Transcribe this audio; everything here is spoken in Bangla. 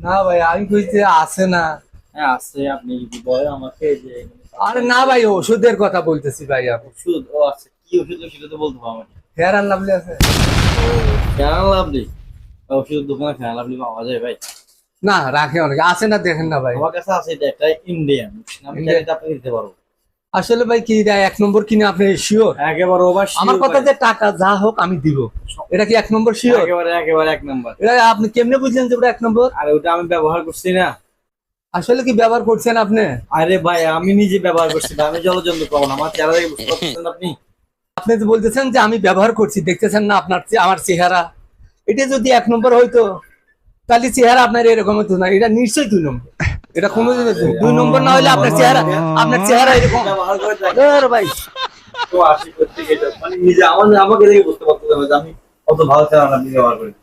না ভাই আমি কইতে আছে না। হ্যাঁ আছে, আপনি যদি বলেন আমাকে যে আরে না ভাই ওষুধের কথা বলতেছি ভাই আমি। ওষুধ, ও আচ্ছা কি ওষুধ সেটা তো বলতে পারবো আমাকে। ফেয়ার আর লাভলি আছে? Fair lovely? ওষুধের দোকানে ফেয়ার লাভলি পাওয়া যায় ভাই? না রাখে অনেকে আছে না, দেখেন না ভাই। আমার কাছে আছে, এটা একটা ইন্ডিয়ান, আমি Indian? চাইলে তো আপনাকে দিতে পারবো। আসলে ভাই কি দেয় এক নম্বর কিনে আপনি শিওর? একেবারে ওভার আমার কথা যে টাকা যা হোক আমি দিব, এটা কি এক নম্বর শিওর? একেবারে একেবারে এক নাম্বার। এটা আপনি কেমনে বুঝলেন যে ওটা এক নম্বর? আর ওটা আমি ব্যবহার করছি না। আসলে কি ব্যবহার করছেন আপনি? আরে ভাই আমি নিজে ব্যবহার করছি, আমি জলজন্ত পাবো না, আমার চেহারা দেখে বুঝতে পারছেন আপনি? আপনি যে বলতেছেন যে আমি ব্যবহার করছি, দেখতেছেন না আপনার আমার চেহারা? এটা যদি এক নম্বর হইতো তাহলে চেহারা আপনার এরকম হতো না, এটা নিশ্চয়ই দুই নম্বর। এটা কোনো দুই নম্বর না হলে আপনার চেহারা এরকম। ব্যবহার করে আরে ভাই তো আসি করতে গেলে মানে নিজে আমাকে দেখে বুঝতে পারতেন না যে আমি কত ভালো চেহারা আপনি ব্যবহার করেন।